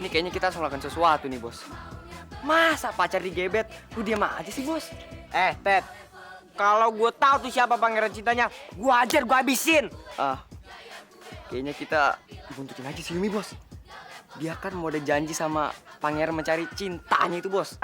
Ini kayaknya kita harus melakukan sesuatu nih, Bos. Masa pacar digebet? Lu diam aja sih, Bos. Ted, kalau gue tahu tuh siapa pangeran cintanya, gue ajar, gue habisin. Kayaknya kita buntutin aja si Yumi, Bos. Dia kan mau ada janji sama pangeran mencari cintanya itu, Bos.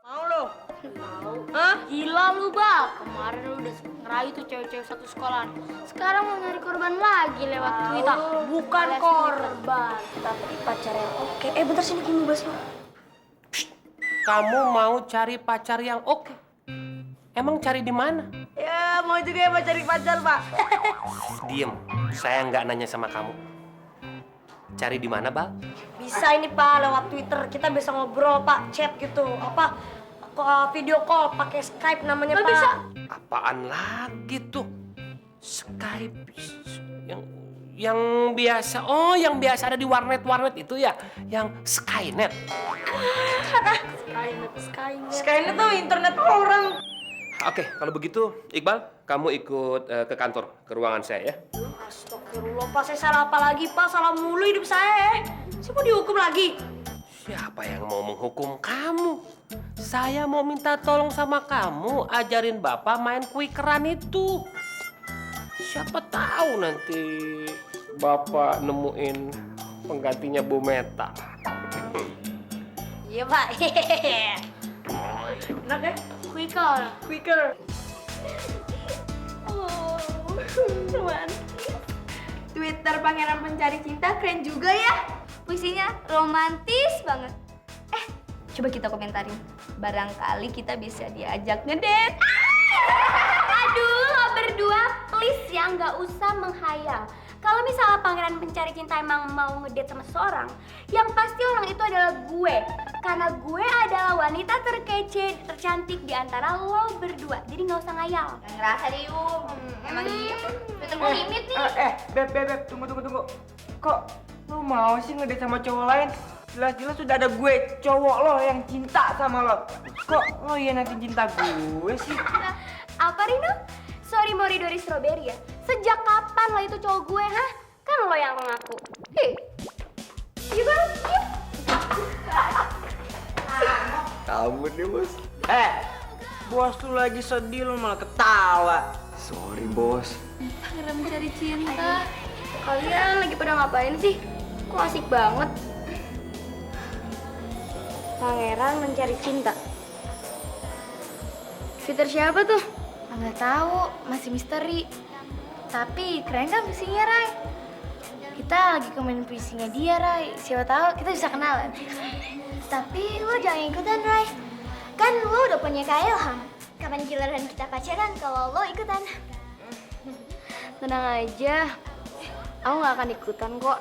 Mau lo? Mau? Hah? Gila lu, Bal. Kemarin lu udah ngerayu tuh cewek-cewek satu sekolahan. Sekarang mau nyari korban lagi lewat Twitter. Bukan korban, tapi pacar yang oke. Bentar sini gini bahas lo. Kamu mau cari pacar yang oke? Emang cari di mana? Ya, mau juga mau cari pacar, Pak. Diem, saya nggak nanya sama kamu. Cari di mana, Bal? Bisa ini, Pak, lewat Twitter. Kita bisa ngobrol, Pak, chat gitu. Video call pakai Skype namanya, Pak. Bisa. Apaan lagi tuh? Skype yang biasa. Oh, yang biasa ada di warnet itu ya, yang Skynet. Skynet tuh internet orang. Oke, kalau begitu Iqbal, kamu ikut ke kantor, ke ruangan saya ya. Astagfirullah, Pak. Saya salah apa lagi, Pak? Salah mulu hidup saya. Saya mau dihukum lagi. Siapa yang mau menghukum kamu? Saya mau minta tolong sama kamu, ajarin Bapak main kuikeran itu. Siapa tahu nanti Bapak nemuin penggantinya Bu Meta. Iya, Pak. Enak ya? Quicker. Oh, Twitter Pangeran Pencari Cinta keren juga ya. Puisinya romantis banget. Coba kita komentarin. Barangkali kita bisa diajak ngedate. Aduh, lo berdua please ya nggak usah menghayal. Kalau misalnya Pangeran Pencari Cinta emang mau ngedate sama seseorang, yang pasti orang itu adalah gue. Karena gue adalah wanita terkece, tercantik di antara lo berdua. Jadi nggak usah ngayal. Nggak ngerasa deh, Yum. Emang iya. Betul gue limit nih. Beb, tunggu. Kok lu mau sih ngedate sama cowok lain? Jelas-jelas sudah ada gue, cowok lo yang cinta sama lo. Kok lo nanti cinta gue sih? Apa, Rino? Sorry Moridori Strawberry ya? Sejak kapan lo itu cowok gue, hah? Kan lo yang mengaku. Gimana? Kamu nih, Bos. Bos tuh lagi sedih, lo malah ketawa. Sorry, Bos. Pangeran Mencari Cinta. Kalian lagi pada ngapain sih? Kok asik banget? Pangeran Mencari Cinta. Twitter siapa tuh? Nggak tahu, masih misteri. Tapi keren kan puisinya, Rai? Kita lagi komen puisinya dia, Rai. Siapa tahu kita bisa kenalan. Tapi lo jangan ikutan, Rai. Kan lo udah punya Kak Ilham. Kapan giliran kita pacaran kalau lo ikutan? Tenang aja, aku nggak akan ikutan kok.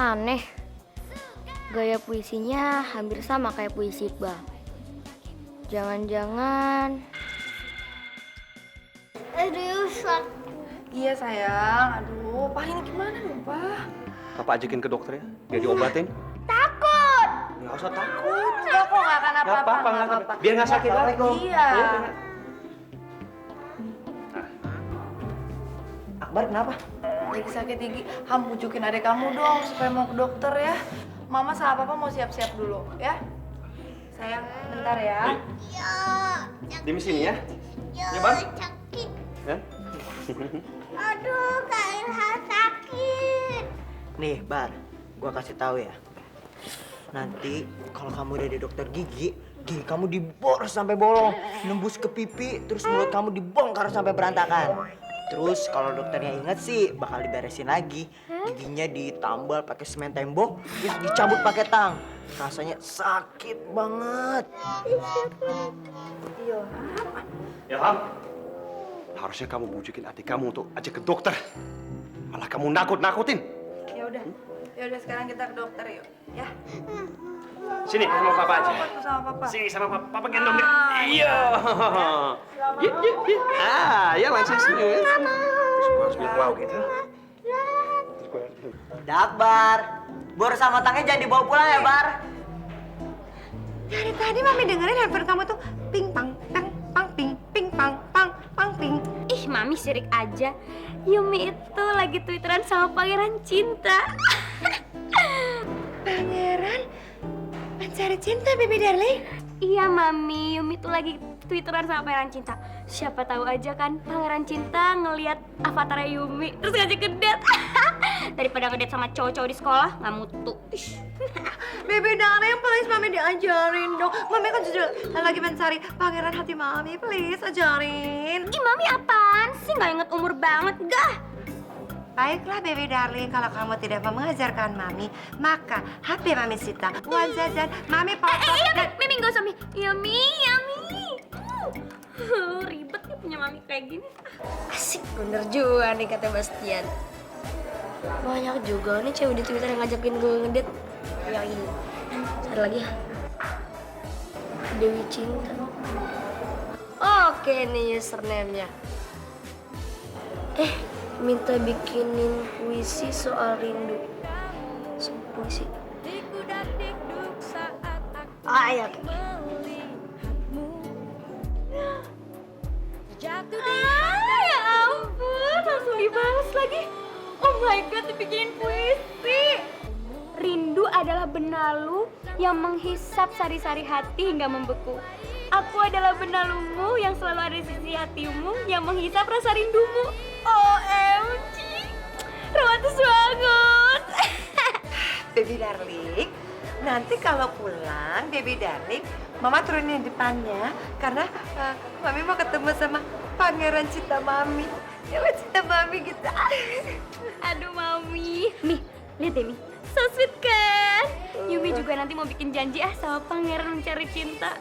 Aneh, gaya puisinya hampir sama kayak puisi Iqbal. Jangan-jangan... Aduh, Iya, sayang. Aduh, Pak, ini gimana dong, Pak? Papa ajakin ke dokter ya, biar diobatin. takut! Nggak usah takut. Enggak kok, nggak akan apa-apa. Nggak apa-apa. Biar nggak sakit lagi kok. Iya. Akbar kenapa? Lagi sakit gigi. Ham, bujukin adek kamu dong supaya mau ke dokter ya. Mama sama papa mau siap-siap dulu ya. Sayang, bentar ya. Di sini ya. Ya, Bang. Sakit. Ya? Aduh, Kak Ilham sakit. Nih, Bar, gua kasih tahu ya. Nanti kalau kamu udah di dokter gigi kamu dibor sampai bolong, nembus ke pipi, terus mulut kamu dibongkar sampai berantakan. Terus kalau dokternya ingat sih bakal diberesin lagi. Giginya ditambal pakai semen tembok, terus dicabut pakai tang. Rasanya sakit banget. Ya, Ham. Harusnya kamu bujukin adik kamu untuk ajak ke dokter. Malah kamu nakut-nakutin. Ya udah sekarang kita ke dokter yuk, ya. Sini sama papa aja. Sama papa. Sini sama papa, papa gendong deh. Iya. Yuk. Ya langsung sini. Terus gua harus bilang wow gitu. Dakbar, bor sama tangnya jangan dibawa pulang ya, Bar. Dari tadi Mami dengerin handphone kamu tuh ping pang pang pang ping ping pang pang pang Mami sirik aja. Yumi itu lagi twitteran sama pangeran cinta. Pangeran mencari cinta, baby darling. Iya, Mami. Yumi tuh lagi twitteran sama pangeran cinta. Siapa tahu aja kan pangeran cinta ngelihat avatarnya Yumi terus ngajak ngedate. Daripada ngedate sama cowok-cowok di sekolah, nggak mutu. Baby darling, please Mami diajarin dong. Mami kan juga lagi mencari pangeran hati Mami, please ajarin. Ih, Mami apaan sih? Nggak inget umur banget, gah. Baiklah baby darling, kalau kamu tidak mau mengajarkan Mami, maka HP Mami sita. Uang jajan, Mami foto. Iya, Mimi nggak usah, Mi. Yumi, Yumi. Ribet nih punya Mami kayak gini. Asik bener juga nih kata Bastian. Banyak juga nih cewek di Twitter yang ngajakin gue ngedate. Yang ini. Ada lagi ya? Dewi Cinta. Oke nih username-nya. Minta bikinin puisi soal rindu. Puisi. Ayo. Ya ampun, langsung dibahas lagi. Oh my god, dibikinin puisi. Rindu adalah benalu yang menghisap sari-sari hati hingga membeku. Aku adalah benalumu yang selalu ada di sisi hatimu yang menghisap rasa rindumu. OMG, romantis banget. Baby darling, nanti kalau pulang, baby darling, Mama turunin depannya karena Mami mau ketemu sama pangeran cinta Mami. Ya cinta Mami gitu. Aduh, Mami. Nih, lihat deh, Mi. So sweet kan? Yumi juga nanti mau bikin janji sama pangeran mencari cinta.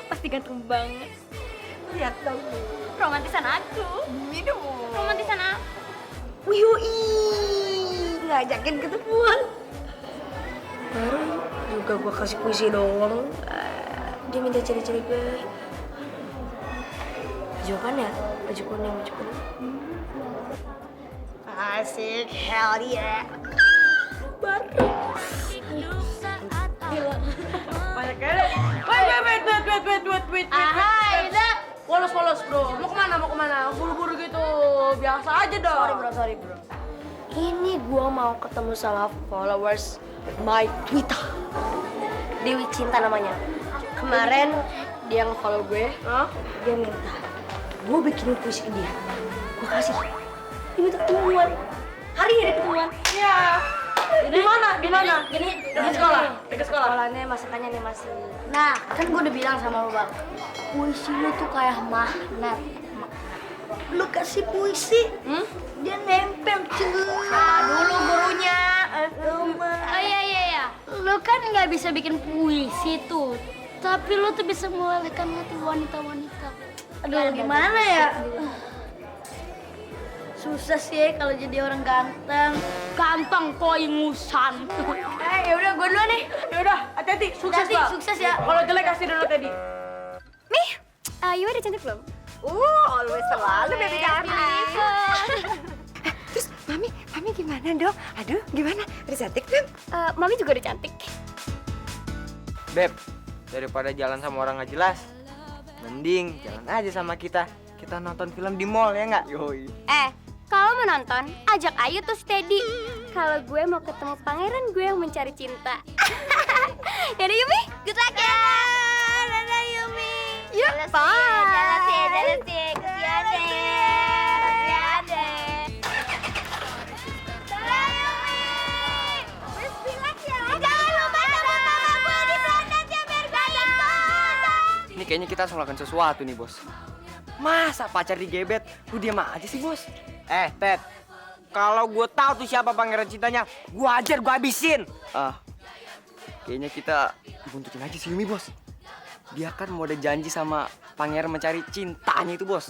Pasti ganteng banget. Lihat dong. Romantisan aku. Minum. Romantisan aku. Yui, ngajakin ketemuan. Baru juga gua kasih puisi doang. Dia minta ciri-ciri gue. Jawabannya baju kuning, baju kuning. Asik, hell yeah. Baru. Gila. Banyak kali. Wait. Ahai, dah. Polos bro. Mau kemana? Buru-buru gitu. Biasa aja dong. Sorry bro. Ini gua mau ketemu sama followers my Twitter. Dewi Cinta namanya. Kemarin dia nge-follow gue. Dia minta gue bikinin puisi ke dia. Gue kasih. Dia minta ketemuan. Hari ini ada ketemuan. Iya. Di mana? Gini, Di sekolah. Sekolahnya masakannya nih masih. Nah, kan gue udah bilang sama lo bang, puisi lu tuh kayak magnet. Lu kasih puisi, dia nempel cuy. Dulu gurunya. Oh iya. Lu kan nggak bisa bikin puisi tuh. Tapi lu tuh bisa melelehkan hati wanita-wanita. Aduh, gimana ya? Susah sih kalau jadi orang ganteng. Gampang kok ingusan. Ya udah, gue duluan nih. Ya udah, hati-hati. Sukses, Hati-hati, Bang. sukses ya. Kalau jelek kasih dulu tadi. Mi, Yumi udah cantik belum? Always selalu baby darling. Terus Mami gimana dong? Aduh, gimana? Udah cantik belum? Mami juga udah cantik. Beb, daripada jalan sama orang nggak jelas, mending jalan aja sama kita. Kita nonton film di mall ya nggak? Yoi. Kalau mau nonton, ajak Ayu tuh Steady. Kalau gue mau ketemu pangeran gue yang mencari cinta. Yaudah Yumi, good luck ya. Dadah Yumi. Yuk, bye. Jalan sih. Kesian deh. Dadah Yumi. Bismillah ya. Jangan lupa teman mama gue di Belanda ya biar gue ikut. Ini kayaknya kita harus melakukan sesuatu nih bos. Masa pacar digebet, lu diam aja sih bos? Ted, kalau gue tahu tuh siapa pangeran cintanya, gue ajar, gue habisin. Kayaknya kita buntutin aja si Yumi bos. Dia kan mau ada janji sama pangeran mencari cintanya itu bos.